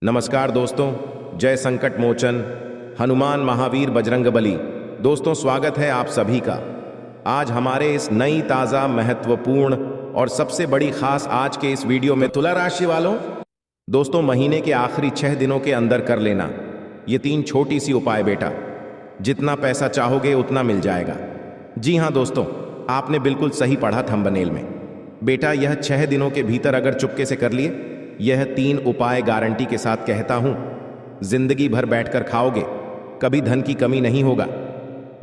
नमस्कार दोस्तों, जय संकट मोचन हनुमान महावीर बजरंगबली। दोस्तों, स्वागत है आप सभी का आज हमारे इस नई ताज़ा महत्वपूर्ण और सबसे बड़ी खास आज के इस वीडियो में। तुला राशि वालों, दोस्तों महीने के आखिरी 6 दिनों के अंदर कर लेना ये 3 छोटी सी उपाय। बेटा, जितना पैसा चाहोगे उतना मिल जाएगा। जी हाँ दोस्तों, आपने बिल्कुल सही पढ़ा थंबनेल में। बेटा, यह 6 दिनों के भीतर अगर चुपके से कर लिए, यह 3 उपाय गारंटी के साथ कहता हूं, जिंदगी भर बैठकर खाओगे, कभी धन की कमी नहीं होगा।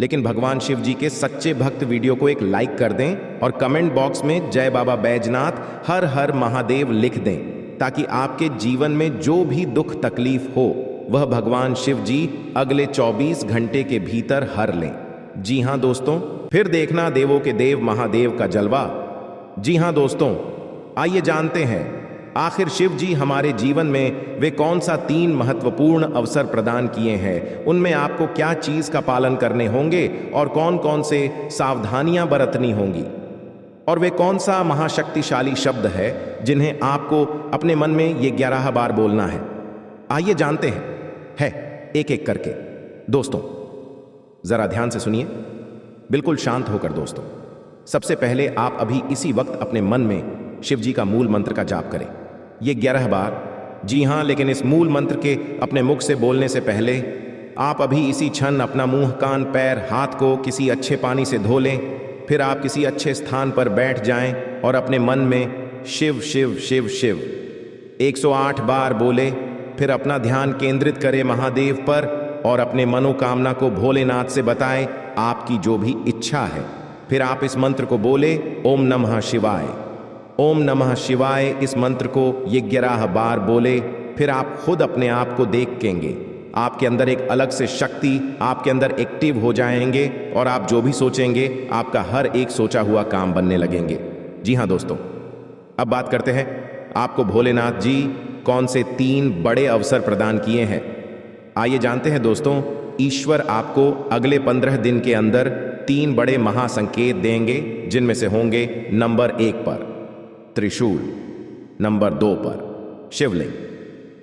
लेकिन भगवान शिव जी के सच्चे भक्त वीडियो को एक लाइक कर दें और कमेंट बॉक्स में जय बाबा बैजनाथ हर हर महादेव लिख दें, ताकि आपके जीवन में जो भी दुख तकलीफ हो वह भगवान शिव जी अगले 24 घंटे के भीतर हर लें। जी हां दोस्तों, फिर देखना देवों के देव महादेव का जलवा। जी हां दोस्तों, आइए जानते हैं आखिर शिव जी हमारे जीवन में वे कौन सा 3 महत्वपूर्ण अवसर प्रदान किए हैं, उनमें आपको क्या चीज का पालन करने होंगे और कौन कौन से सावधानियां बरतनी होंगी, और वे कौन सा महाशक्तिशाली शब्द है जिन्हें आपको अपने मन में ये 11 बार बोलना है। आइए जानते हैं एक एक करके। दोस्तों जरा ध्यान से सुनिए, बिल्कुल शांत होकर। दोस्तों, सबसे पहले आप अभी इसी वक्त अपने मन में शिव जी का मूल मंत्र का जाप करें, ये 11 बार। जी हाँ, लेकिन इस मूल मंत्र के अपने मुख से बोलने से पहले आप अभी इसी क्षण अपना मुंह, कान, पैर, हाथ को किसी अच्छे पानी से धो लें। फिर आप किसी अच्छे स्थान पर बैठ जाएं और अपने मन में शिव शिव शिव शिव 108 बार बोले। फिर अपना ध्यान केंद्रित करें महादेव पर और अपने मनोकामना को भोलेनाथ से बताएं, आपकी जो भी इच्छा है। फिर आप इस मंत्र को बोले, ओम नमः शिवाय, ओम नमः शिवाय। इस मंत्र को ये 11 बार बोले। फिर आप खुद अपने आप को देखेंगे, आपके अंदर एक अलग से शक्ति आपके अंदर एक्टिव हो जाएंगे और आप जो भी सोचेंगे आपका हर एक सोचा हुआ काम बनने लगेंगे। जी हाँ दोस्तों, अब बात करते हैं आपको भोलेनाथ जी कौन से 3 बड़े अवसर प्रदान किए हैं। आइए जानते हैं दोस्तों। ईश्वर आपको अगले 15 दिन के अंदर 3 बड़े महासंकेत देंगे, जिनमें से होंगे नंबर 1 पर त्रिशूल, नंबर 2 पर शिवलिंग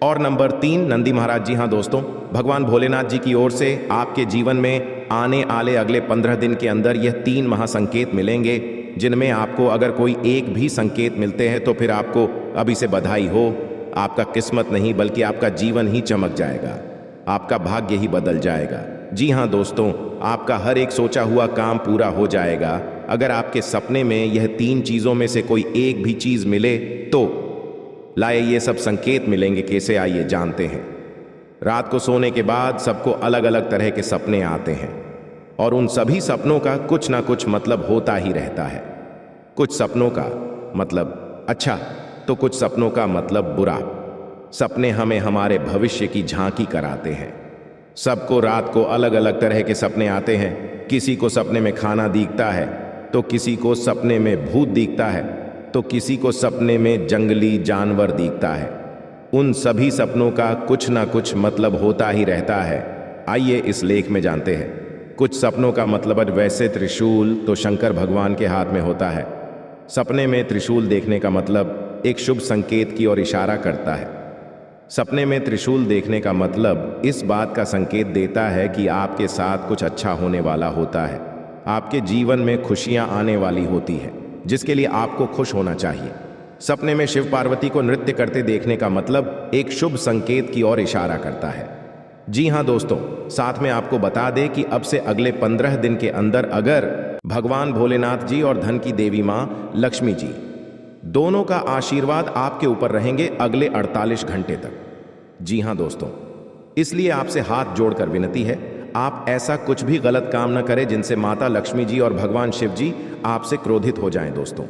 और नंबर 3 नंदी महाराज। जी हाँ दोस्तों, भगवान भोलेनाथ जी की ओर से आपके जीवन में आने वाले अगले 15 दिन के अंदर यह 3 महासंकेत मिलेंगे, जिनमें आपको अगर कोई एक भी संकेत मिलते हैं तो फिर आपको अभी से बधाई हो। आपका किस्मत नहीं बल्कि आपका जीवन ही चमक जाएगा, आपका भाग्य ही बदल जाएगा। जी हाँ दोस्तों, आपका हर एक सोचा हुआ काम पूरा हो जाएगा। अगर आपके सपने में यह 3 चीजों में से कोई एक भी चीज मिले तो लाए ये सब संकेत मिलेंगे। कैसे, आइए जानते हैं। रात को सोने के बाद सबको अलग अलग तरह के सपने आते हैं और उन सभी सपनों का कुछ ना कुछ मतलब होता ही रहता है। कुछ सपनों का मतलब अच्छा तो कुछ सपनों का मतलब बुरा। सपने हमें हमारे भविष्य की झांकी कराते हैं। सबको रात को अलग अलग तरह के सपने आते हैं। किसी को सपने में खाना दिखता है, तो किसी को सपने में भूत दिखता है, तो किसी को सपने में जंगली जानवर दिखता है। उन सभी सपनों का कुछ ना कुछ मतलब होता ही रहता है। आइए इस लेख में जानते हैं। कुछ सपनों का मतलब वैसे त्रिशूल तो शंकर भगवान के हाथ में होता है। सपने में त्रिशूल देखने का मतलब एक शुभ संकेत की ओर इशारा करता है। सपने में त्रिशूल देखने का मतलब इस बात का संकेत देता है कि आपके साथ कुछ अच्छा होने वाला होता है। आपके जीवन में खुशियां आने वाली होती है, जिसके लिए आपको खुश होना चाहिए। सपने में शिव पार्वती को नृत्य करते देखने का मतलब एक शुभ संकेत की ओर इशारा करता है। जी हाँ दोस्तों, साथ में आपको बता दें कि अब से अगले 15 दिन के अंदर अगर भगवान भोलेनाथ जी और धन की देवी माँ लक्ष्मी जी दोनों का आशीर्वाद आपके ऊपर रहेंगे अगले 48 घंटे तक। जी हाँ दोस्तों, इसलिए आपसे हाथ जोड़कर विनती है, आप ऐसा कुछ भी गलत काम न करें जिनसे माता लक्ष्मी जी और भगवान शिव जी आपसे क्रोधित हो जाएं। दोस्तों,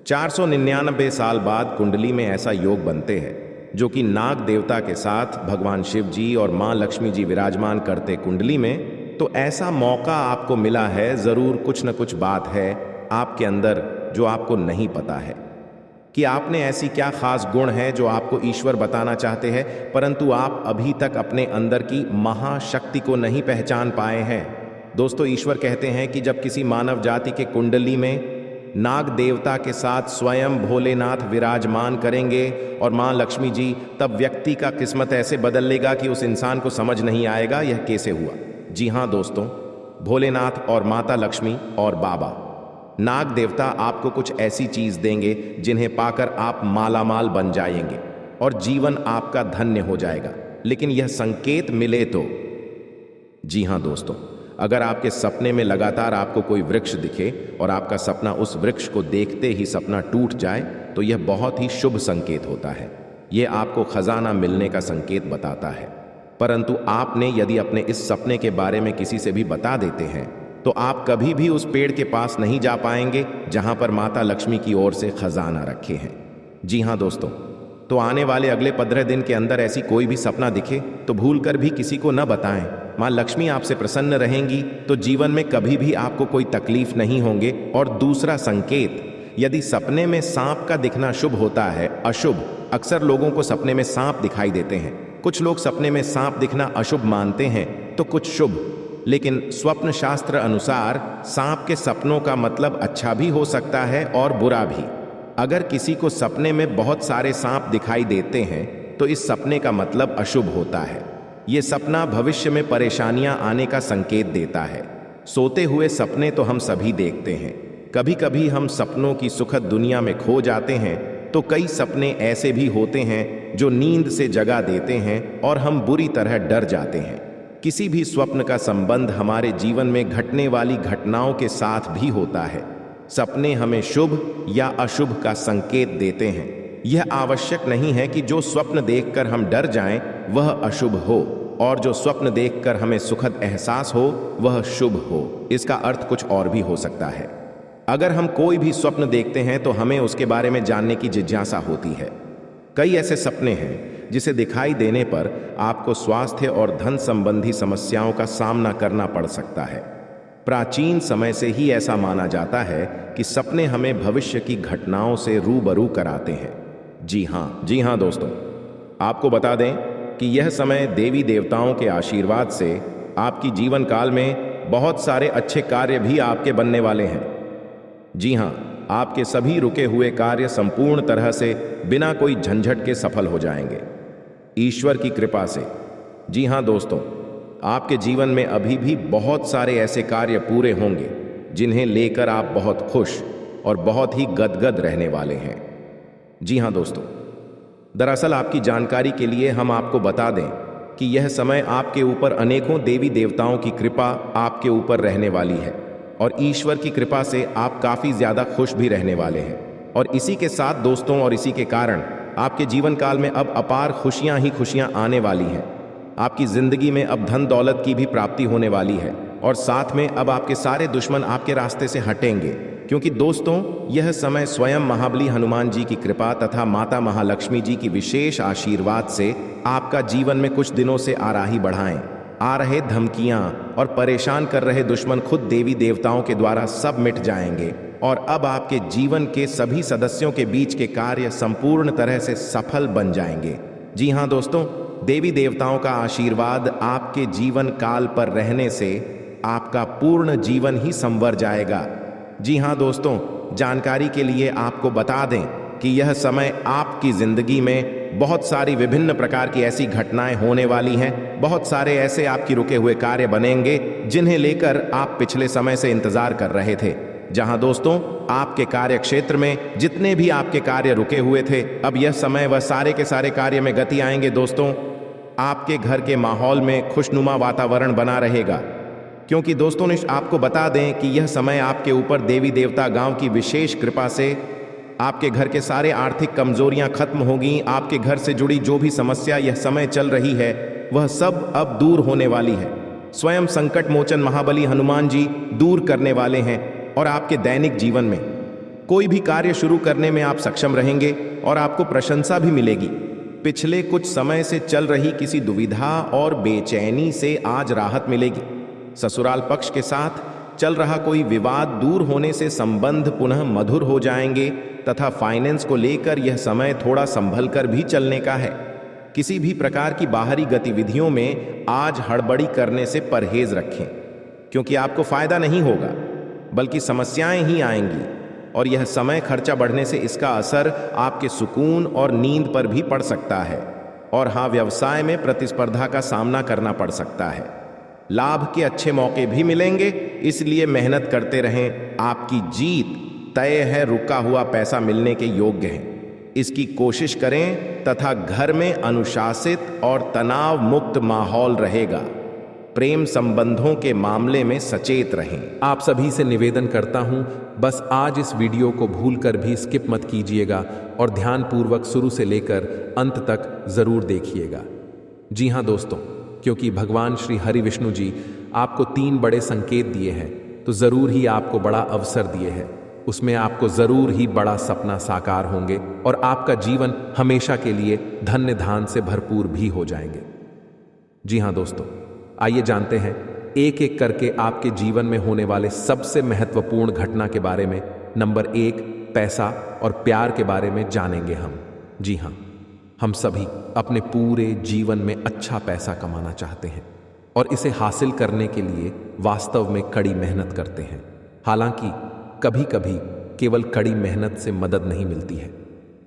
499 साल बाद कुंडली में ऐसा योग बनते हैं जो कि नाग देवता के साथ भगवान शिव जी और माँ लक्ष्मी जी विराजमान करते कुंडली में। तो ऐसा मौका आपको मिला है, जरूर कुछ न कुछ बात है आपके अंदर जो आपको नहीं पता है कि आपने ऐसी क्या खास गुण है जो आपको ईश्वर बताना चाहते हैं, परंतु आप अभी तक अपने अंदर की महाशक्ति को नहीं पहचान पाए हैं। दोस्तों, ईश्वर कहते हैं कि जब किसी मानव जाति के कुंडली में नाग देवता के साथ स्वयं भोलेनाथ विराजमान करेंगे और मां लक्ष्मी जी, तब व्यक्ति का किस्मत ऐसे बदल लेगा कि उस इंसान को समझ नहीं आएगा यह कैसे हुआ। जी हां दोस्तों, भोलेनाथ और माता लक्ष्मी और बाबा नाग देवता आपको कुछ ऐसी चीज देंगे जिन्हें पाकर आप मालामाल बन जाएंगे और जीवन आपका धन्य हो जाएगा। लेकिन यह संकेत मिले तो। जी हां दोस्तों, अगर आपके सपने में लगातार आपको कोई वृक्ष दिखे और आपका सपना उस वृक्ष को देखते ही सपना टूट जाए तो यह बहुत ही शुभ संकेत होता है। यह आपको खजाना मिलने का संकेत बताता है। परंतु आपने यदि अपने इस सपने के बारे में किसी से भी बता देते हैं तो आप कभी भी उस पेड़ के पास नहीं जा पाएंगे जहां पर माता लक्ष्मी की ओर से खजाना रखे हैं। जी हां दोस्तों, तो आने वाले अगले 15 दिन के अंदर ऐसी कोई भी सपना दिखे तो भूलकर भी किसी को न बताएं। मां लक्ष्मी आपसे प्रसन्न रहेंगी तो जीवन में कभी भी आपको कोई तकलीफ नहीं होंगे। और दूसरा संकेत, यदि सपने में सांप का दिखना शुभ होता है अशुभ, अक्सर लोगों को सपने में सांप दिखाई देते हैं। कुछ लोग सपने में सांप दिखना अशुभ मानते हैं तो कुछ शुभ, लेकिन स्वप्न शास्त्र अनुसार सांप के सपनों का मतलब अच्छा भी हो सकता है और बुरा भी। अगर किसी को सपने में बहुत सारे सांप दिखाई देते हैं तो इस सपने का मतलब अशुभ होता है। यह सपना भविष्य में परेशानियां आने का संकेत देता है। सोते हुए सपने तो हम सभी देखते हैं। कभी कभी हम सपनों की सुखद दुनिया में खो जाते हैं तो कई सपने ऐसे भी होते हैं जो नींद से जगा देते हैं और हम बुरी तरह डर जाते हैं। किसी भी स्वप्न का संबंध हमारे जीवन में घटने वाली घटनाओं के साथ भी होता है। सपने हमें शुभ या अशुभ का संकेत देते हैं। यह आवश्यक नहीं है कि जो स्वप्न देखकर हम डर जाएं वह अशुभ हो और जो स्वप्न देखकर हमें सुखद एहसास हो वह शुभ हो। इसका अर्थ कुछ और भी हो सकता है। अगर हम कोई भी स्वप्न देखते हैं तो हमें उसके बारे में जानने की जिज्ञासा होती है। कई ऐसे सपने हैं जिसे दिखाई देने पर आपको स्वास्थ्य और धन संबंधी समस्याओं का सामना करना पड़ सकता है। प्राचीन समय से ही ऐसा माना जाता है कि सपने हमें भविष्य की घटनाओं से रूबरू कराते हैं। जी हाँ दोस्तों, आपको बता दें कि यह समय देवी देवताओं के आशीर्वाद से आपकी जीवन काल में बहुत सारे अच्छे कार्य भी आपके बनने वाले हैं। जी हाँ, आपके सभी रुके हुए कार्य संपूर्ण तरह से बिना कोई झंझट के सफल हो जाएंगे ईश्वर की कृपा से। जी हाँ दोस्तों, आपके जीवन में अभी भी बहुत सारे ऐसे कार्य पूरे होंगे जिन्हें लेकर आप बहुत खुश और बहुत ही गदगद रहने वाले हैं। जी हाँ दोस्तों, दरअसल आपकी जानकारी के लिए हम आपको बता दें कि यह समय आपके ऊपर अनेकों देवी देवताओं की कृपा आपके ऊपर रहने वाली है और ईश्वर की कृपा से आप काफ़ी ज़्यादा खुश भी रहने वाले हैं। और इसी के साथ दोस्तों, और इसी के कारण आपके जीवन काल में अब अपार खुशियां ही खुशियां आने वाली हैं। आपकी ज़िंदगी में अब धन दौलत की भी प्राप्ति होने वाली है और साथ में अब आपके सारे दुश्मन आपके रास्ते से हटेंगे, क्योंकि दोस्तों यह समय स्वयं महाबली हनुमान जी की कृपा तथा माता महालक्ष्मी जी की विशेष आशीर्वाद से आपका जीवन में कुछ दिनों से आराही बढ़ाएं। आ रहे धमकियां और परेशान कर रहे दुश्मन खुद देवी देवताओं के द्वारा सब मिट जाएंगे और अब आपके जीवन के सभी सदस्यों के बीच के कार्य संपूर्ण तरह से सफल बन जाएंगे। जी हाँ दोस्तों, देवी देवताओं का आशीर्वाद आपके जीवन काल पर रहने से आपका पूर्ण जीवन ही संवर जाएगा। जी हाँ दोस्तों, जानकारी के लिए आपको बता दें कि यह समय आपकी जिंदगी में बहुत सारी विभिन्न प्रकार की ऐसी घटनाएं होने वाली हैं। बहुत सारे ऐसे आपकी रुके हुए कार्य बनेंगे जिन्हें लेकर आप पिछले समय से इंतजार कर रहे थे। जहां दोस्तों आपके कार्य क्षेत्र में जितने भी आपके कार्य रुके हुए थे, अब यह समय वह सारे के सारे कार्य में गति आएंगे। दोस्तों, आपके घर के माहौल में खुशनुमा वातावरण बना रहेगा, क्योंकि दोस्तों आपको बता दें कि यह समय आपके ऊपर देवी देवता गांव की विशेष कृपा से आपके घर के सारे आर्थिक कमजोरियां खत्म होगी। आपके घर से जुड़ी जो भी समस्या यह समय चल रही है वह सब अब दूर होने वाली है। स्वयं संकट मोचन महाबली हनुमान जी दूर करने वाले हैं और आपके दैनिक जीवन में कोई भी कार्य शुरू करने में आप सक्षम रहेंगे और आपको प्रशंसा भी मिलेगी। पिछले कुछ समय से चल रही किसी दुविधा और बेचैनी से आज राहत मिलेगी। ससुराल पक्ष के साथ चल रहा कोई विवाद दूर होने से संबंध पुनः मधुर हो जाएंगे तथा फाइनेंस को लेकर यह समय थोड़ा संभल कर भी चलने का है। किसी भी प्रकार की बाहरी गतिविधियों में आज हड़बड़ी करने से परहेज रखें, क्योंकि आपको फायदा नहीं होगा बल्कि समस्याएं ही आएंगी। और यह समय खर्चा बढ़ने से इसका असर आपके सुकून और नींद पर भी पड़ सकता है। और हाँ, व्यवसाय में प्रतिस्पर्धा का सामना करना पड़ सकता है। लाभ के अच्छे मौके भी मिलेंगे, इसलिए मेहनत करते रहें। आपकी जीत तय है, रुका हुआ पैसा मिलने के योग्य है। इसकी कोशिश करें तथा घर में अनुशासित और तनाव मुक्त माहौल रहेगा। प्रेम संबंधों के मामले में सचेत रहें। आप सभी से निवेदन करता हूं, बस आज इस वीडियो को भूलकर भी स्किप मत कीजिएगा और ध्यानपूर्वक शुरू से लेकर अंत तक जरूर देखिएगा। जी हां दोस्तों, क्योंकि भगवान श्री हरि विष्णु जी आपको 3 बड़े संकेत दिए हैं, तो जरूर ही आपको बड़ा अवसर दिए हैं। उसमें आपको जरूर ही बड़ा सपना साकार होंगे और आपका जीवन हमेशा के लिए धन्य धान से भरपूर भी हो जाएंगे। जी हां दोस्तों, आइए जानते हैं एक एक करके आपके जीवन में होने वाले सबसे महत्वपूर्ण घटना के बारे में। नंबर 1, पैसा और प्यार के बारे में जानेंगे हम। जी हां, हम सभी अपने पूरे जीवन में अच्छा पैसा कमाना चाहते हैं और इसे हासिल करने के लिए वास्तव में कड़ी मेहनत करते हैं। हालांकि कभी कभी केवल कड़ी मेहनत से मदद नहीं मिलती है।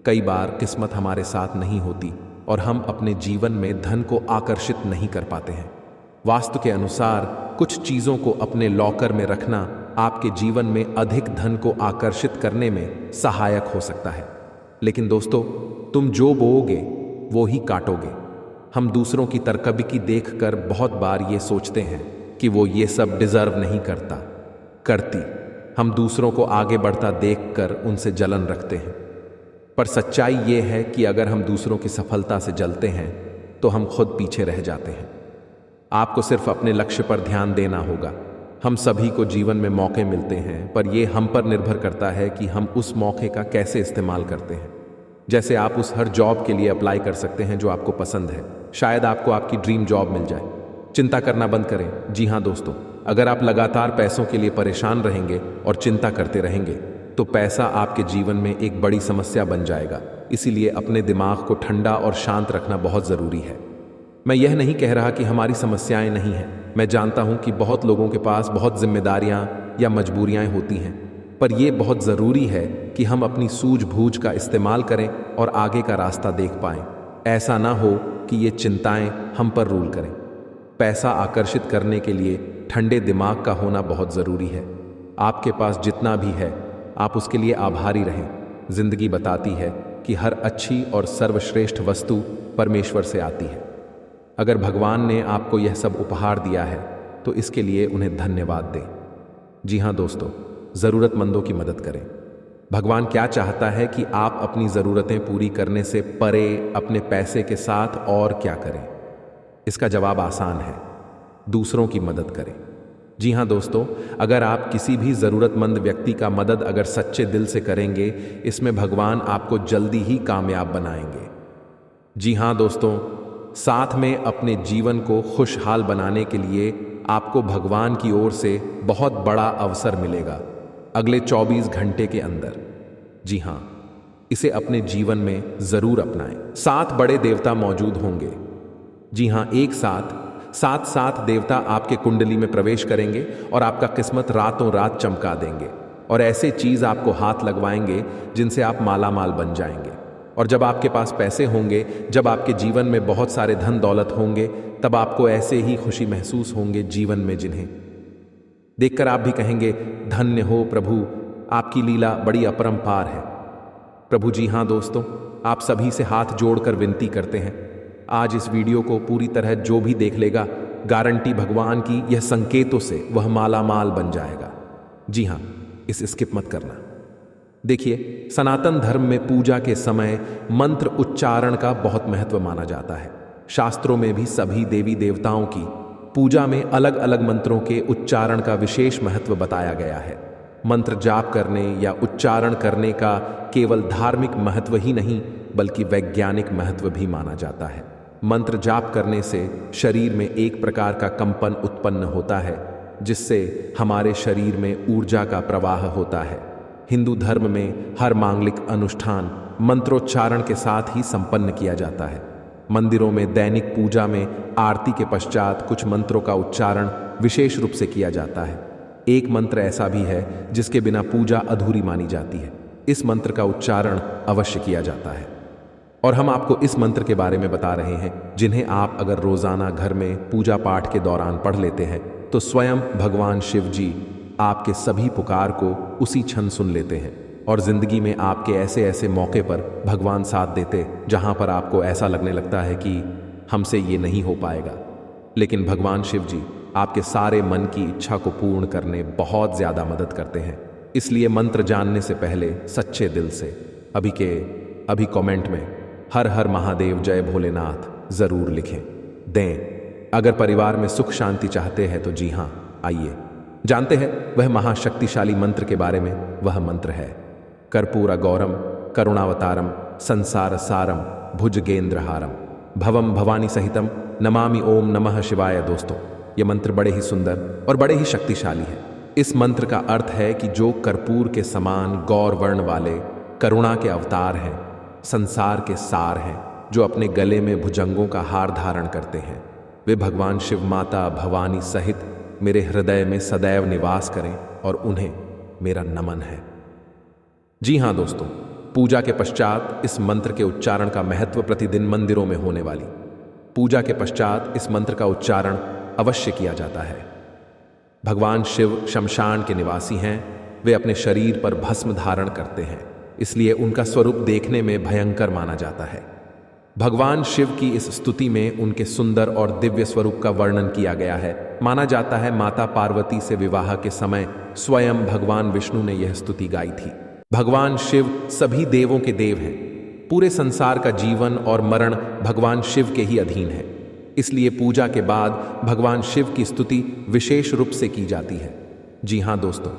कई बार किस्मत हमारे साथ नहीं होती और हम अपने जीवन में धन को आकर्षित नहीं कर पाते हैं। वास्तु के अनुसार कुछ चीजों को अपने लॉकर में रखना आपके जीवन में अधिक धन को आकर्षित करने में सहायक हो सकता है। लेकिन दोस्तों, तुम जो बोओगे वो ही काटोगे। हम दूसरों की तरक्की देखकर बहुत बार ये सोचते हैं कि वो ये सब डिजर्व नहीं करती। हम दूसरों को आगे बढ़ता देखकर उनसे जलन रखते हैं। पर सच्चाई ये है कि अगर हम दूसरों की सफलता से जलते हैं तो हम खुद पीछे रह जाते हैं। आपको सिर्फ अपने लक्ष्य पर ध्यान देना होगा। हम सभी को जीवन में मौके मिलते हैं, पर यह हम पर निर्भर करता है कि हम उस मौके का कैसे इस्तेमाल करते हैं। जैसे आप उस हर जॉब के लिए अप्लाई कर सकते हैं जो आपको पसंद है। शायद आपको आपकी ड्रीम जॉब मिल जाए। चिंता करना बंद करें। जी हाँ दोस्तों, अगर आप लगातार पैसों के लिए परेशान रहेंगे और चिंता करते रहेंगे तो पैसा आपके जीवन में एक बड़ी समस्या बन जाएगा। इसीलिए अपने दिमाग को ठंडा और शांत रखना बहुत ज़रूरी है। मैं यह नहीं कह रहा कि हमारी समस्याएं नहीं हैं। मैं जानता हूं कि बहुत लोगों के पास बहुत जिम्मेदारियां या मजबूरियां होती हैं, पर यह बहुत ज़रूरी है कि हम अपनी सूझबूझ का इस्तेमाल करें और आगे का रास्ता देख पाएं। ऐसा ना हो कि ये चिंताएं हम पर रूल करें। पैसा आकर्षित करने के लिए ठंडे दिमाग का होना बहुत ज़रूरी है। आपके पास जितना भी है, आप उसके लिए आभारी रहें। जिंदगी बताती है कि हर अच्छी और सर्वश्रेष्ठ वस्तु परमेश्वर से आती है। अगर भगवान ने आपको यह सब उपहार दिया है तो इसके लिए उन्हें धन्यवाद दें। जी हाँ दोस्तों, ज़रूरतमंदों की मदद करें। भगवान क्या चाहता है कि आप अपनी ज़रूरतें पूरी करने से परे अपने पैसे के साथ और क्या करें? इसका जवाब आसान है, दूसरों की मदद करें। जी हाँ दोस्तों, अगर आप किसी भी ज़रूरतमंद व्यक्ति का मदद अगर सच्चे दिल से करेंगे, इसमें भगवान आपको जल्दी ही कामयाब बनाएंगे। जी हाँ दोस्तों, साथ में अपने जीवन को खुशहाल बनाने के लिए आपको भगवान की ओर से बहुत बड़ा अवसर मिलेगा अगले 24 घंटे के अंदर। जी हाँ, इसे अपने जीवन में ज़रूर अपनाएं। 7 बड़े देवता मौजूद होंगे। जी हाँ, एक साथ 7 देवता आपके कुंडली में प्रवेश करेंगे और आपका किस्मत रातों रात चमका देंगे और ऐसे चीज़ आपको हाथ लगवाएंगे जिनसे आप मालामाल बन जाएंगे। और जब आपके पास पैसे होंगे, जब आपके जीवन में बहुत सारे धन दौलत होंगे, तब आपको ऐसे ही खुशी महसूस होंगे जीवन में, जिन्हें देखकर आप भी कहेंगे, धन्य हो प्रभु, आपकी लीला बड़ी अपरंपार है। प्रभु जी हाँ दोस्तों, आप सभी से हाथ जोड़कर विनती करते हैं, आज इस वीडियो को पूरी तरह जो भी देख लेगा, गारंटी भगवान की यह संकेतों से वह मालामाल बन जाएगा। जी हाँ, इसे स्किप मत करना। देखिए, सनातन धर्म में पूजा के समय मंत्र उच्चारण का बहुत महत्व माना जाता है। शास्त्रों में भी सभी देवी देवताओं की पूजा में अलग अलग मंत्रों के उच्चारण का विशेष महत्व बताया गया है। मंत्र जाप करने या उच्चारण करने का केवल धार्मिक महत्व ही नहीं, बल्कि वैज्ञानिक महत्व भी माना जाता है। मंत्र जाप करने से शरीर में एक प्रकार का कंपन उत्पन्न होता है, जिससे हमारे शरीर में ऊर्जा का प्रवाह होता है। हिंदू धर्म में हर मांगलिक अनुष्ठान मंत्रोच्चारण के साथ ही संपन्न किया जाता है। मंदिरों में दैनिक पूजा में आरती के पश्चात कुछ मंत्रों का उच्चारण विशेष रूप से किया जाता है। एक मंत्र ऐसा भी है जिसके बिना पूजा अधूरी मानी जाती है। इस मंत्र का उच्चारण अवश्य किया जाता है और हम आपको इस मंत्र के बारे में बता रहे हैं, जिन्हें आप अगर रोजाना घर में पूजा पाठ के दौरान पढ़ लेते हैं तो स्वयं भगवान शिव जी आपके सभी पुकार को उसी क्षण सुन लेते हैं और जिंदगी में आपके ऐसे ऐसे मौके पर भगवान साथ देते जहां पर आपको ऐसा लगने लगता है कि हमसे ये नहीं हो पाएगा, लेकिन भगवान शिव जी आपके सारे मन की इच्छा को पूर्ण करने बहुत ज्यादा मदद करते हैं। इसलिए मंत्र जानने से पहले सच्चे दिल से अभी कमेंट में हर हर महादेव जय भोलेनाथ जरूर लिखें दें। अगर परिवार में सुख शांति चाहते हैं तो जी हाँ, आइए जानते हैं वह महाशक्तिशाली मंत्र के बारे में। वह मंत्र है कर्पूर गौरम करुणावतारम संसार सारम भुजगेंद्रहारम भवम भवानी सहितम नमामि ओम नमः शिवाय। दोस्तों, यह मंत्र बड़े ही सुंदर और बड़े ही शक्तिशाली है। इस मंत्र का अर्थ है कि जो कर्पूर के समान गौर वर्ण वाले करुणा के अवतार हैं, संसार के सार हैं, जो अपने गले में भुजंगों का हार धारण करते हैं, वे भगवान शिव माता भवानी सहित मेरे हृदय में सदैव निवास करें और उन्हें मेरा नमन है। जी हां दोस्तों, पूजा के पश्चात इस मंत्र के उच्चारण का महत्व प्रतिदिन मंदिरों में होने वाली पूजा के पश्चात इस मंत्र का उच्चारण अवश्य किया जाता है। भगवान शिव शमशान के निवासी हैं, वे अपने शरीर पर भस्म धारण करते हैं, इसलिए उनका स्वरूप देखने में भयंकर माना जाता है। भगवान शिव की इस स्तुति में उनके सुंदर और दिव्य स्वरूप का वर्णन किया गया है। माना जाता है माता पार्वती से विवाह के समय स्वयं भगवान विष्णु ने यह स्तुति गाई थी। भगवान शिव सभी देवों के देव हैं। पूरे संसार का जीवन और मरण भगवान शिव के ही अधीन है, इसलिए पूजा के बाद भगवान शिव की स्तुति विशेष रूप से की जाती है। जी हाँ दोस्तों,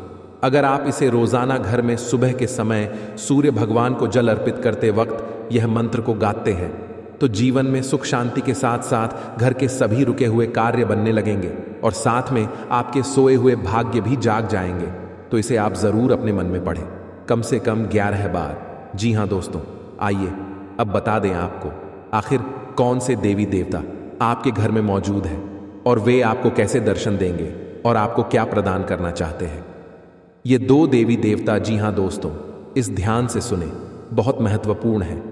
अगर आप इसे रोजाना घर में सुबह के समय सूर्य भगवान को जल अर्पित करते वक्त यह मंत्र को गाते हैं तो जीवन में सुख शांति के साथ साथ घर के सभी रुके हुए कार्य बनने लगेंगे और साथ में आपके सोए हुए भाग्य भी जाग जाएंगे। तो इसे आप जरूर अपने मन में पढ़ें, कम से कम 11 बार। जी हाँ दोस्तों, आइए अब बता दें आपको आखिर कौन से देवी देवता आपके घर में मौजूद है और वे आपको कैसे दर्शन देंगे और आपको क्या प्रदान करना चाहते हैं। ये 2 देवी देवता, जी हाँ दोस्तों, इस ध्यान से सुने, बहुत महत्वपूर्ण है।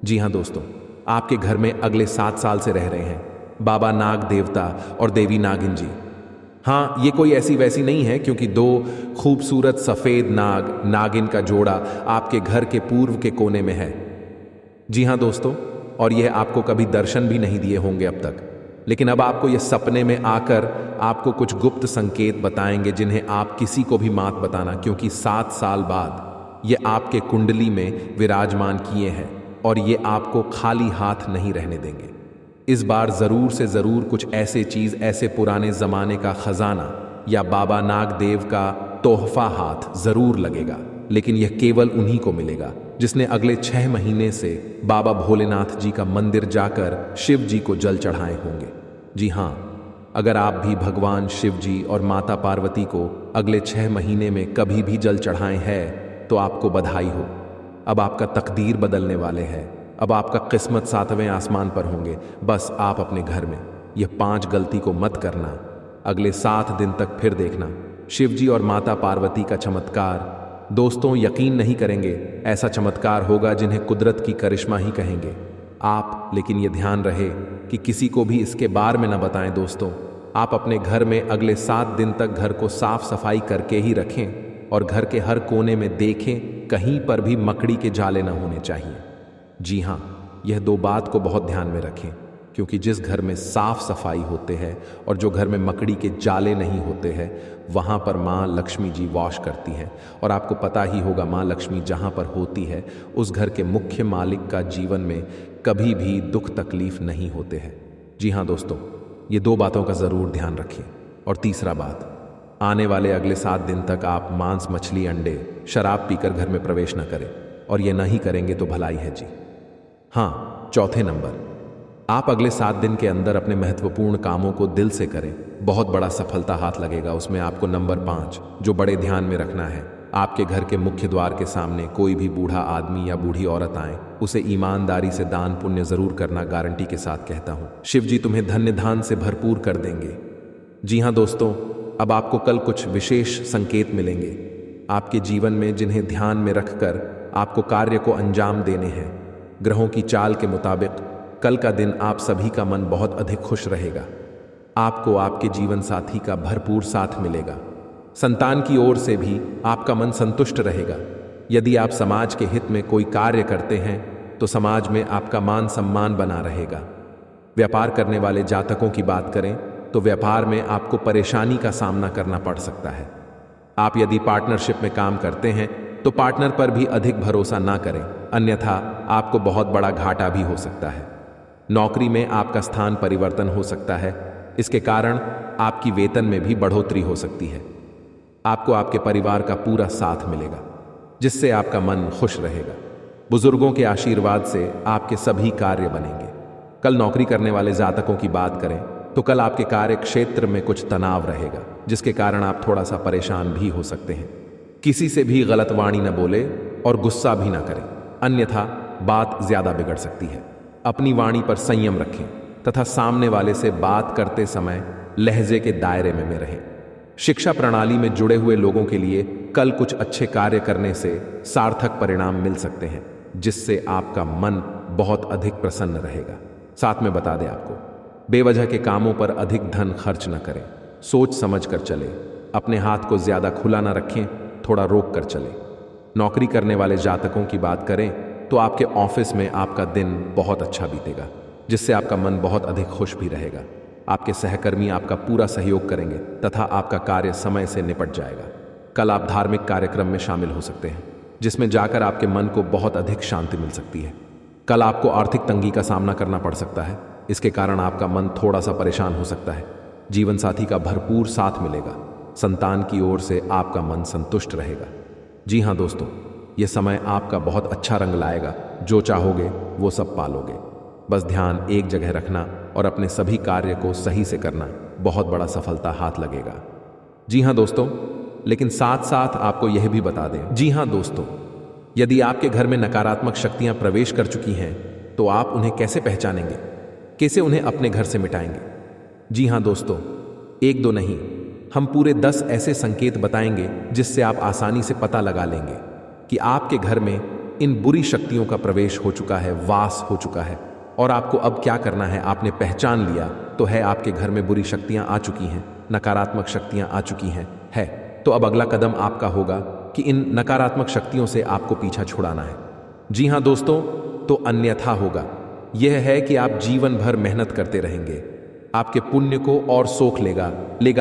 जी हाँ दोस्तों, आपके घर में अगले 7 साल से रह रहे हैं बाबा नाग देवता और देवी नागिन जी। हाँ, ये कोई ऐसी वैसी नहीं है, क्योंकि 2 खूबसूरत सफेद नाग नागिन का जोड़ा आपके घर के पूर्व के कोने में है। जी हाँ दोस्तों, और यह आपको कभी दर्शन भी नहीं दिए होंगे अब तक, लेकिन अब आपको यह सपने में आकर आपको कुछ गुप्त संकेत बताएंगे जिन्हें आप किसी को भी मत बताना, क्योंकि 7 साल बाद ये आपके कुंडली में विराजमान किए हैं और ये आपको खाली हाथ नहीं रहने देंगे। इस बार जरूर से जरूर कुछ ऐसे चीज, ऐसे पुराने जमाने का खजाना या बाबा नाग देव का तोहफा हाथ जरूर लगेगा, लेकिन यह केवल उन्हीं को मिलेगा जिसने अगले 6 महीने से बाबा भोलेनाथ जी का मंदिर जाकर शिव जी को जल चढ़ाए होंगे। जी हाँ, अगर आप भी भगवान शिव जी और माता पार्वती को अगले 6 महीने में कभी भी जल चढ़ाए हैं तो आपको बधाई हो। अब आपका तकदीर बदलने वाले हैं, अब आपका किस्मत 7वें आसमान पर होंगे। बस आप अपने घर में यह 5 गलती को मत करना, अगले 7 दिन तक फिर देखना शिव जी और माता पार्वती का चमत्कार। दोस्तों, यकीन नहीं करेंगे, ऐसा चमत्कार होगा जिन्हें कुदरत की करिश्मा ही कहेंगे आप। लेकिन यह ध्यान रहे कि किसी को भी इसके बारे में न बताएं। दोस्तों, आप अपने घर में अगले 7 दिन तक घर को साफ सफाई करके ही रखें और घर के हर कोने में देखें, कहीं पर भी मकड़ी के जाले न होने चाहिए। जी हाँ, यह 2 बात को बहुत ध्यान में रखें, क्योंकि जिस घर में साफ सफाई होते हैं और जो घर में मकड़ी के जाले नहीं होते हैं, वहाँ पर माँ लक्ष्मी जी वास करती हैं। और आपको पता ही होगा, माँ लक्ष्मी जहाँ पर होती है उस घर के मुख्य मालिक का जीवन में कभी भी दुख तकलीफ नहीं होते हैं। जी हाँ दोस्तों, ये 2 बातों का ज़रूर ध्यान रखिए। और तीसरा बात, आने वाले अगले 7 दिन तक आप मांस, मछली, अंडे, शराब पीकर घर में प्रवेश न करें, और ये नहीं करेंगे तो भलाई है जी। हाँ, चौथे नंबर, आप अगले 7 दिन के अंदर अपने महत्वपूर्ण कामों को दिल से करें, बहुत बड़ा सफलता हाथ लगेगा। उसमें आपको नंबर 5 जो बड़े ध्यान में रखना है, आपके घर के मुख्य द्वार के सामने कोई भी बूढ़ा आदमी या बूढ़ी औरत आए, उसे ईमानदारी से दान पुण्य जरूर करना, गारंटी के साथ कहता हूं। शिव जी तुम्हें धन्य धान से भरपूर कर देंगे। जी हाँ दोस्तों, अब आपको कल कुछ विशेष संकेत मिलेंगे आपके जीवन में, जिन्हें ध्यान में रखकर आपको कार्य को अंजाम देने हैं। ग्रहों की चाल के मुताबिक कल का दिन आप सभी का मन बहुत अधिक खुश रहेगा। आपको आपके जीवन साथी का भरपूर साथ मिलेगा। संतान की ओर से भी आपका मन संतुष्ट रहेगा। यदि आप समाज के हित में कोई कार्य करते हैं तो समाज में आपका मान सम्मान बना रहेगा। व्यापार करने वाले जातकों की बात करें तो व्यापार में आपको परेशानी का सामना करना पड़ सकता है। आप यदि पार्टनरशिप में काम करते हैं तो पार्टनर पर भी अधिक भरोसा ना करें, अन्यथा आपको बहुत बड़ा घाटा भी हो सकता है। नौकरी में आपका स्थान परिवर्तन हो सकता है, इसके कारण आपकी वेतन में भी बढ़ोतरी हो सकती है। आपको आपके परिवार का पूरा साथ मिलेगा, जिससे आपका मन खुश रहेगा। बुजुर्गों के आशीर्वाद से आपके सभी कार्य बनेंगे। कल नौकरी करने वाले जातकों की बात करें तो कल आपके कार्य क्षेत्र में कुछ तनाव रहेगा, जिसके कारण आप थोड़ा सा परेशान भी हो सकते हैं। किसी से भी गलत वाणी न बोले और गुस्सा भी ना करें, अन्यथा बात ज्यादा बिगड़ सकती है। अपनी वाणी पर संयम रखें तथा सामने वाले से बात करते समय लहजे के दायरे में रहें। शिक्षा प्रणाली में जुड़े हुए लोगों के लिए कल कुछ अच्छे कार्य करने से सार्थक परिणाम मिल सकते हैं, जिससे आपका मन बहुत अधिक प्रसन्न रहेगा। साथ में बता दें आपको, बेवजह के कामों पर अधिक धन खर्च न करें, सोच समझ कर चलें। अपने हाथ को ज्यादा खुला ना रखें, थोड़ा रोक कर चलें। नौकरी करने वाले जातकों की बात करें तो आपके ऑफिस में आपका दिन बहुत अच्छा बीतेगा, जिससे आपका मन बहुत अधिक खुश भी रहेगा। आपके सहकर्मी आपका पूरा सहयोग करेंगे तथा आपका कार्य समय से निपट जाएगा। कल आप धार्मिक कार्यक्रम में शामिल हो सकते हैं, जिसमें जाकर आपके मन को बहुत अधिक शांति मिल सकती है। कल आपको आर्थिक तंगी का सामना करना पड़ सकता है, इसके कारण आपका मन थोड़ा सा परेशान हो सकता है। जीवन साथी का भरपूर साथ मिलेगा। संतान की ओर से आपका मन संतुष्ट रहेगा। जी हाँ दोस्तों, यह समय आपका बहुत अच्छा रंग लाएगा। जो चाहोगे वो सब पालोगे। बस ध्यान एक जगह रखना और अपने सभी कार्य को सही से करना, बहुत बड़ा सफलता हाथ लगेगा। जी हाँ दोस्तों, लेकिन साथ साथ आपको यह भी बता दें, जी हाँ दोस्तों, यदि आपके घर में नकारात्मक शक्तियां प्रवेश कर चुकी हैं तो आप उन्हें कैसे पहचानेंगे, कैसे उन्हें अपने घर से मिटाएंगे? जी हाँ दोस्तों, एक दो नहीं, हम पूरे 10 ऐसे संकेत बताएंगे जिससे आप आसानी से पता लगा लेंगे कि आपके घर में इन बुरी शक्तियों का प्रवेश हो चुका है, वास हो चुका है। और आपको अब क्या करना है, आपने पहचान लिया तो है आपके घर में बुरी शक्तियां आ चुकी हैं, नकारात्मक शक्तियां आ चुकी हैं, है तो अब अगला कदम आपका होगा कि इन नकारात्मक शक्तियों से आपको पीछा छुड़ाना है। जी हाँ दोस्तों, तो अन्यथा होगा यह है कि आप जीवन भर मेहनत करते रहेंगे, आपके पुण्य को और सोख लेगा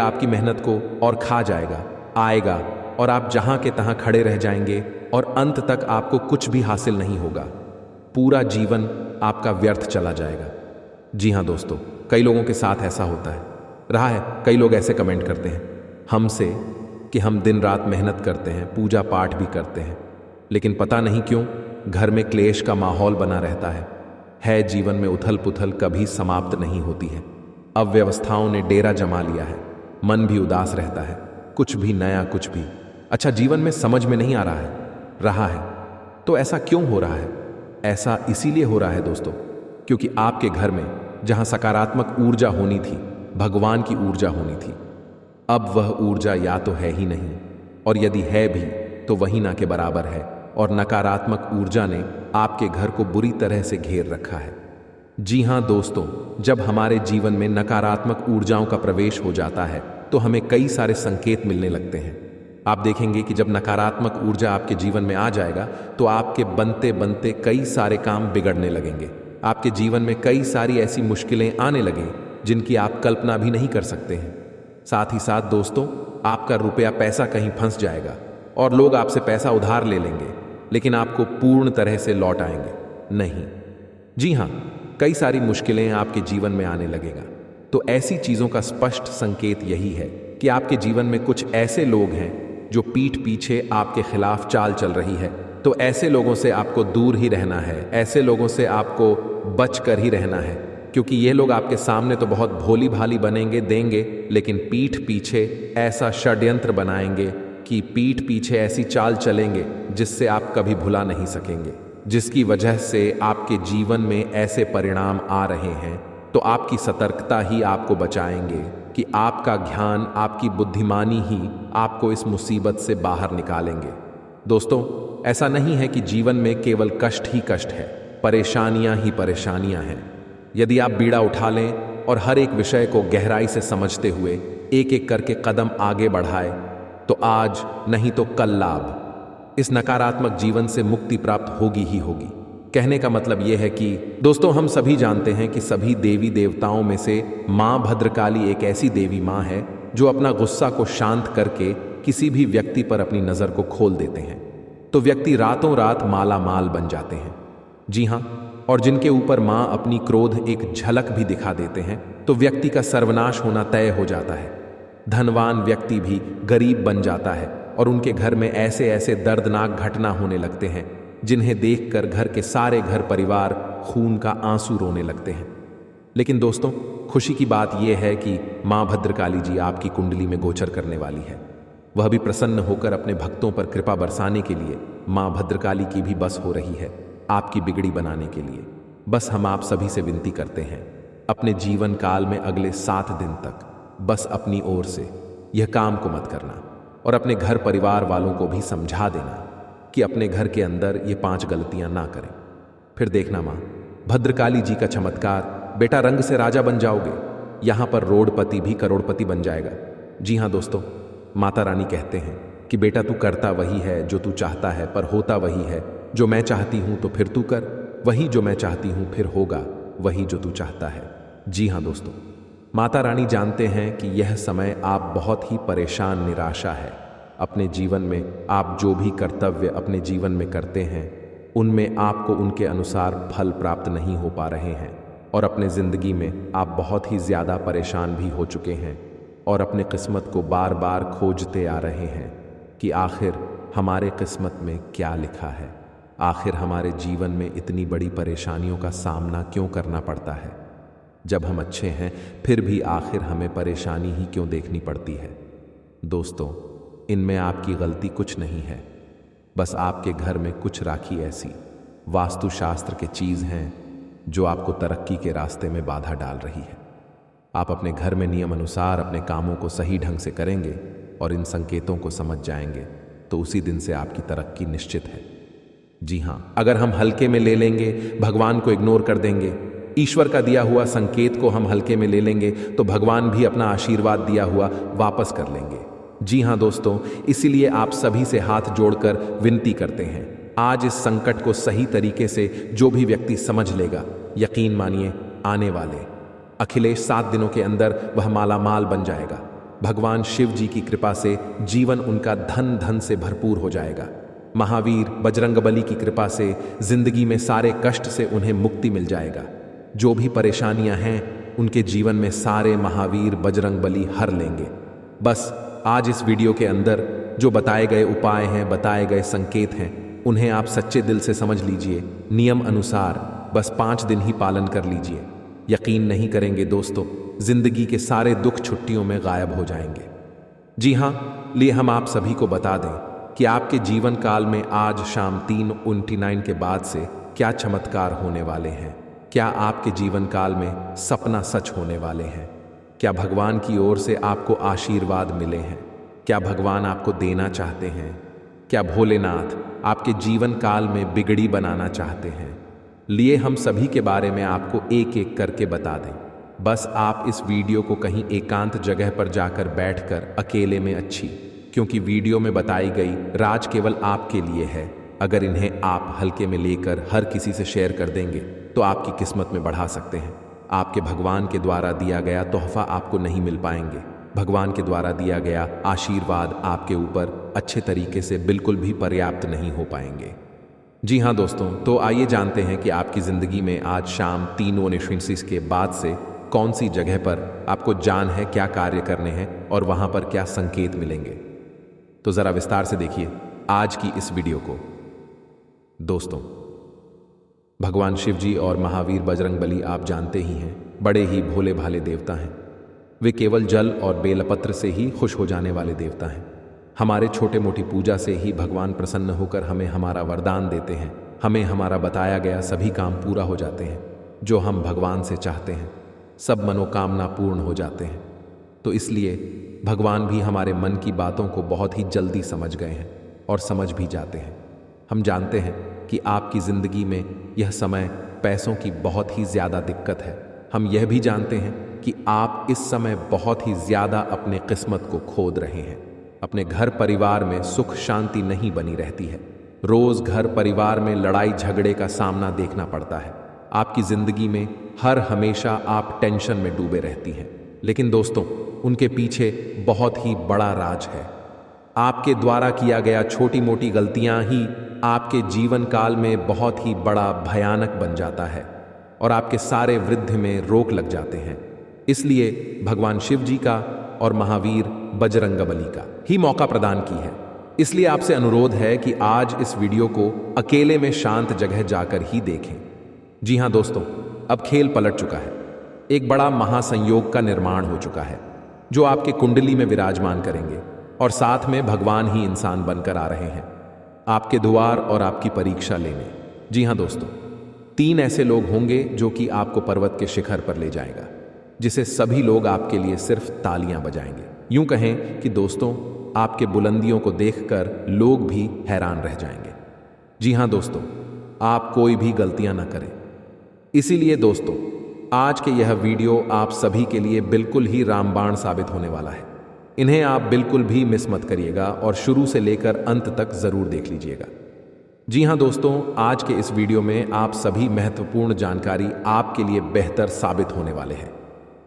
आपकी मेहनत को और खा जाएगा, आएगा और आप जहां के तहां खड़े रह जाएंगे और अंत तक आपको कुछ भी हासिल नहीं होगा। पूरा जीवन आपका व्यर्थ चला जाएगा। जी हाँ दोस्तों, कई लोगों के साथ ऐसा होता है, रहा है। कई लोग ऐसे कमेंट करते हैं हमसे कि हम दिन रात मेहनत करते हैं, पूजा पाठ भी करते हैं, लेकिन पता नहीं क्यों घर में क्लेश का माहौल बना रहता है। जीवन में उथल पुथल कभी समाप्त नहीं होती है। अव्यवस्थाओं ने डेरा जमा लिया है, मन भी उदास रहता है, कुछ भी नया, कुछ भी अच्छा जीवन में समझ में नहीं आ रहा है। तो ऐसा क्यों हो रहा है? ऐसा इसीलिए हो रहा है दोस्तों, क्योंकि आपके घर में जहां सकारात्मक ऊर्जा होनी थी, भगवान की ऊर्जा होनी थी, अब वह ऊर्जा या तो है ही नहीं, और यदि है भी तो वही ना के बराबर है। और नकारात्मक ऊर्जा ने आपके घर को बुरी तरह से घेर रखा है। जी हाँ दोस्तों, जब हमारे जीवन में नकारात्मक ऊर्जाओं का प्रवेश हो जाता है तो हमें कई सारे संकेत मिलने लगते हैं। आप देखेंगे कि जब नकारात्मक ऊर्जा आपके जीवन में आ जाएगा तो आपके बनते बनते कई सारे काम बिगड़ने लगेंगे। आपके जीवन में कई सारी ऐसी मुश्किलें आने लगें जिनकी आप कल्पना भी नहीं कर सकते हैं। साथ ही साथ दोस्तों, आपका रुपया पैसा कहीं फंस जाएगा और लोग आपसे पैसा उधार ले लेंगे, लेकिन आपको पूर्ण तरह से लौट आएंगे नहीं। जी हाँ, कई सारी मुश्किलें आपके जीवन में आने लगेगा। तो ऐसी चीजों का स्पष्ट संकेत यही है कि आपके जीवन में कुछ ऐसे लोग हैं जो पीठ पीछे आपके खिलाफ चाल चल रही है। तो ऐसे लोगों से आपको दूर ही रहना है, ऐसे लोगों से आपको बच कर ही रहना है, क्योंकि ये लोग आपके सामने तो बहुत भोली भाली बनेंगे देंगे, लेकिन पीठ पीछे ऐसा षड्यंत्र बनाएंगे कि पीठ पीछे ऐसी चाल चलेंगे जिससे आप कभी भुला नहीं सकेंगे, जिसकी वजह से आपके जीवन में ऐसे परिणाम आ रहे हैं। तो आपकी सतर्कता ही आपको बचाएंगे। कि आपका ज्ञान, आपकी बुद्धिमानी ही आपको इस मुसीबत से बाहर निकालेंगे। दोस्तों, ऐसा नहीं है कि जीवन में केवल कष्ट ही कष्ट है, परेशानियां ही परेशानियां हैं। यदि आप बीड़ा उठा लें और हर एक विषय को गहराई से समझते हुए एक एक करके कदम आगे बढ़ाए, तो आज नहीं तो कल लाभ, इस नकारात्मक जीवन से मुक्ति प्राप्त होगी ही होगी। कहने का मतलब यह है कि दोस्तों, हम सभी जानते हैं कि सभी देवी देवताओं में से मां भद्रकाली एक ऐसी देवी मां है जो अपना गुस्सा को शांत करके किसी भी व्यक्ति पर अपनी नजर को खोल देते हैं तो व्यक्ति रातों रात माला माल बन जाते हैं। जी हां, और जिनके ऊपर मां अपनी क्रोध एक झलक भी दिखा देते हैं तो व्यक्ति का सर्वनाश होना तय हो जाता है। धनवान व्यक्ति भी गरीब बन जाता है और उनके घर में ऐसे ऐसे दर्दनाक घटना होने लगते हैं जिन्हें देखकर घर के सारे घर परिवार खून का आंसू रोने लगते हैं। लेकिन दोस्तों, खुशी की बात यह है कि मां भद्रकाली जी आपकी कुंडली में गोचर करने वाली है। वह भी प्रसन्न होकर अपने भक्तों पर कृपा बरसाने के लिए मां भद्रकाली की भी बस हो रही है आपकी बिगड़ी बनाने के लिए। बस हम आप सभी से विनती करते हैं, अपने जीवन काल में अगले 7 दिन तक बस अपनी ओर से यह काम को मत करना और अपने घर परिवार वालों को भी समझा देना कि अपने घर के अंदर ये 5 गलतियां ना करें। फिर देखना मां भद्रकाली जी का चमत्कार, बेटा रंग से राजा बन जाओगे, यहां पर रोडपति भी करोड़पति बन जाएगा। जी हां दोस्तों, माता रानी कहते हैं कि बेटा तू करता वही है जो तू चाहता है, पर होता वही है जो मैं चाहती हूं, तो फिर तू कर वही जो मैं चाहती हूं, फिर होगा वही जो तू चाहता है। जी हां दोस्तों, माता रानी जानते हैं कि यह समय आप बहुत ही परेशान निराशा है। अपने जीवन में आप जो भी कर्तव्य अपने जीवन में करते हैं उनमें आपको उनके अनुसार फल प्राप्त नहीं हो पा रहे हैं और अपने जिंदगी में आप बहुत ही ज्यादा परेशान भी हो चुके हैं और अपने किस्मत को बार बार खोजते आ रहे हैं कि आखिर हमारे किस्मत में क्या लिखा है, आखिर हमारे जीवन में इतनी बड़ी परेशानियों का सामना क्यों करना पड़ता है। जब हम अच्छे हैं फिर भी आखिर हमें परेशानी ही क्यों देखनी पड़ती है। दोस्तों, इनमें आपकी गलती कुछ नहीं है, बस आपके घर में कुछ राखी ऐसी वास्तुशास्त्र के चीज हैं जो आपको तरक्की के रास्ते में बाधा डाल रही है। आप अपने घर में नियम अनुसार अपने कामों को सही ढंग से करेंगे और इन संकेतों को समझ जाएंगे तो उसी दिन से आपकी तरक्की निश्चित है। जी हां, अगर हम हल्के में ले लेंगे, भगवान को इग्नोर कर देंगे, ईश्वर का दिया हुआ संकेत को हम हल्के में ले लेंगे तो भगवान भी अपना आशीर्वाद दिया हुआ वापस कर लेंगे। जी हां दोस्तों, इसीलिए आप सभी से हाथ जोड़कर विनती करते हैं, आज इस संकट को सही तरीके से जो भी व्यक्ति समझ लेगा, यकीन मानिए आने वाले अखिलेश 7 दिनों के अंदर वह माला माल बन जाएगा। भगवान शिव जी की कृपा से जीवन उनका धन धन से भरपूर हो जाएगा। महावीर बजरंगबली की कृपा से जिंदगी में सारे कष्ट से उन्हें मुक्ति मिल जाएगा। जो भी परेशानियां हैं उनके जीवन में सारे महावीर बजरंगबली हर लेंगे। बस आज इस वीडियो के अंदर जो बताए गए उपाय हैं, बताए गए संकेत हैं, उन्हें आप सच्चे दिल से समझ लीजिए, नियम अनुसार बस 5 दिन ही पालन कर लीजिए। यकीन नहीं करेंगे दोस्तों, जिंदगी के सारे दुख छुट्टियों में गायब हो जाएंगे। जी हां, लिए हम आप सभी को बता दें कि आपके जीवन काल में आज शाम 3:29 के बाद से क्या चमत्कार होने वाले हैं। क्या आपके जीवन काल में सपना सच होने वाले हैं? क्या भगवान की ओर से आपको आशीर्वाद मिले हैं? क्या भगवान आपको देना चाहते हैं? क्या भोलेनाथ आपके जीवन काल में बिगड़ी बनाना चाहते हैं? लिए हम सभी के बारे में आपको एक एक करके बता दें। बस आप इस वीडियो को कहीं एकांत जगह पर जाकर बैठकर अकेले में अच्छी, क्योंकि वीडियो में बताई गई राज केवल आपके लिए है। अगर इन्हें आप हल्के में लेकर हर किसी से शेयर कर देंगे तो आपकी किस्मत में बढ़ा सकते हैं। आपके भगवान के द्वारा दिया गया तोहफा आपको नहीं मिल पाएंगे। भगवान के द्वारा दिया गया आशीर्वाद आपके ऊपर अच्छे तरीके से बिल्कुल भी पर्याप्त नहीं हो पाएंगे। जी हाँ दोस्तों, तो आइए जानते हैं कि आपकी जिंदगी में आज शाम 3:29 के बाद से कौन सी जगह पर आपको जान है, क्या कार्य करने हैं और वहां पर क्या संकेत मिलेंगे। तो जरा विस्तार से देखिए आज की इस वीडियो को। दोस्तों, भगवान शिव जी और महावीर बजरंगबली आप जानते ही हैं, बड़े ही भोले भाले देवता हैं। वे केवल जल और बेलपत्र से ही खुश हो जाने वाले देवता हैं। हमारे छोटे मोटी पूजा से ही भगवान प्रसन्न होकर हमें हमारा वरदान देते हैं। हमें हमारा बताया गया सभी काम पूरा हो जाते हैं जो हम भगवान से चाहते हैं। सब मनोकामना पूर्ण हो जाते हैं। तो इसलिए भगवान भी हमारे मन की बातों को बहुत ही जल्दी समझ गए हैं और समझ भी जाते हैं। हम जानते हैं कि आपकी ज़िंदगी में यह समय पैसों की बहुत ही ज़्यादा दिक्कत है। हम यह भी जानते हैं कि आप इस समय बहुत ही ज़्यादा अपने किस्मत को खोद रहे हैं। अपने घर परिवार में सुख शांति नहीं बनी रहती है। रोज़ घर परिवार में लड़ाई झगड़े का सामना देखना पड़ता है। आपकी ज़िंदगी में हर हमेशा आप टेंशन में डूबे रहती हैं। लेकिन दोस्तों, उनके पीछे बहुत ही बड़ा राज है। आपके द्वारा किया गया छोटी मोटी गलतियां ही आपके जीवन काल में बहुत ही बड़ा भयानक बन जाता है और आपके सारे वृद्धि में रोक लग जाते हैं। इसलिए भगवान शिव जी का और महावीर बजरंगबली का ही मौका प्रदान की है। इसलिए आपसे अनुरोध है कि आज इस वीडियो को अकेले में शांत जगह जाकर ही देखें। जी हाँ दोस्तों, अब खेल पलट चुका है। एक बड़ा महासंयोग का निर्माण हो चुका है जो आपके कुंडली में विराजमान करेंगे और साथ में भगवान ही इंसान बनकर आ रहे हैं आपके द्वार और आपकी परीक्षा लेने। जी हाँ दोस्तों, 3 ऐसे लोग होंगे जो कि आपको पर्वत के शिखर पर ले जाएगा, जिसे सभी लोग आपके लिए सिर्फ तालियां बजाएंगे। यूं कहें कि दोस्तों, आपके बुलंदियों को देखकर लोग भी हैरान रह जाएंगे। जी हाँ दोस्तों, आप कोई भी गलतियां ना करें। इसीलिए दोस्तों, आज के यह वीडियो आप सभी के लिए बिल्कुल ही रामबाण साबित होने वाला है। इन्हें आप बिल्कुल भी मिस मत करिएगा और शुरू से लेकर अंत तक जरूर देख लीजिएगा। जी हाँ दोस्तों, आज के इस वीडियो में आप सभी महत्वपूर्ण जानकारी आपके लिए बेहतर साबित होने वाले हैं।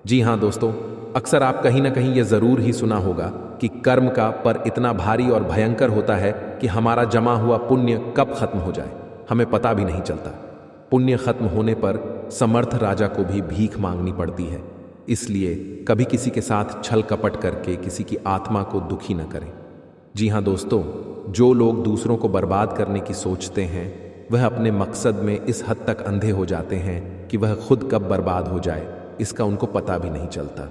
जी हाँ दोस्तों, अक्सर आप कहीं ना कहीं यह जरूर ही सुना होगा कि कर्म का पर इतना भारी और भयंकर होता है कि हमारा जमा हुआ पुण्य कब खत्म हो जाए हमें पता भी नहीं चलता। पुण्य खत्म होने पर समर्थ राजा को भी भीख मांगनी पड़ती है। इसलिए कभी किसी के साथ छल कपट करके किसी की आत्मा को दुखी न करें। जी हाँ दोस्तों, जो लोग दूसरों को बर्बाद करने की सोचते हैं वह अपने मकसद में इस हद तक अंधे हो जाते हैं कि वह खुद कब बर्बाद हो जाए इसका उनको पता भी नहीं चलता।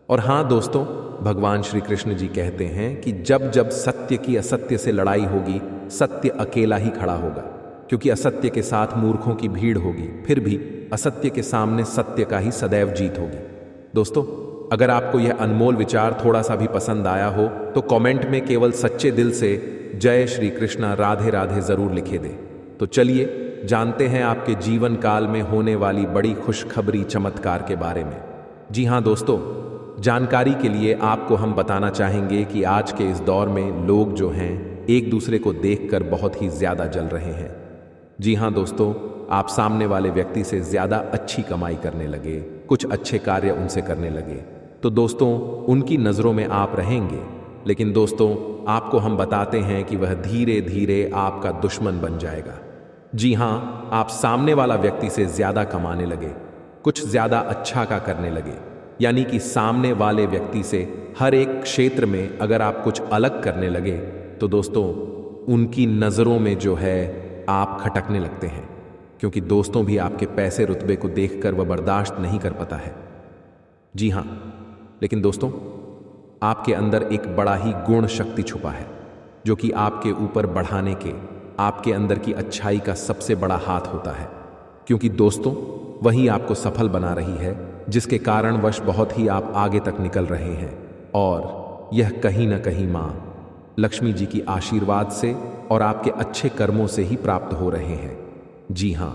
और हाँ दोस्तों, भगवान श्री कृष्ण जी कहते हैं कि जब जब सत्य की असत्य से लड़ाई होगी, सत्य अकेला ही खड़ा होगा, क्योंकि असत्य के साथ मूर्खों की भीड़ होगी, फिर भी असत्य के सामने सत्य का ही सदैव जीत होगी। दोस्तों, अगर आपको यह अनमोल विचार थोड़ा सा भी पसंद आया हो तो कमेंट में केवल सच्चे दिल से जय श्री कृष्णा राधे राधे जरूर लिखे दें। तो चलिए जानते हैं आपके जीवन काल में होने वाली बड़ी खुशखबरी चमत्कार के बारे में। जी हाँ दोस्तों, जानकारी के लिए आपको हम बताना चाहेंगे कि आज के इस दौर में लोग जो हैं एक दूसरे को देखकर बहुत ही ज्यादा जल रहे हैं। जी हाँ दोस्तों, आप सामने वाले व्यक्ति से ज्यादा अच्छी कमाई करने लगे, कुछ अच्छे कार्य उनसे करने लगे, तो दोस्तों उनकी नज़रों में आप रहेंगे। लेकिन दोस्तों, आपको हम बताते हैं कि वह धीरे धीरे आपका दुश्मन बन जाएगा। जी हाँ, आप सामने वाला व्यक्ति से ज्यादा कमाने लगे, कुछ ज्यादा अच्छा का करने लगे, यानी कि सामने वाले व्यक्ति से हर एक क्षेत्र में अगर आप कुछ अलग करने लगे तो दोस्तों उनकी नज़रों में जो है आप खटकने लगते हैं, क्योंकि दोस्तों भी आपके पैसे रुतबे को देखकर वह बर्दाश्त नहीं कर पाता है। जी हाँ, लेकिन दोस्तों आपके अंदर एक बड़ा ही गुण शक्ति छुपा है जो कि आपके ऊपर बढ़ाने के आपके अंदर की अच्छाई का सबसे बड़ा हाथ होता है, क्योंकि दोस्तों वही आपको सफल बना रही है, जिसके कारणवश बहुत ही आप आगे तक निकल रहे हैं। और यह कहीं ना कहीं माँ लक्ष्मी जी की आशीर्वाद से और आपके अच्छे कर्मों से ही प्राप्त हो रहे हैं। जी हाँ,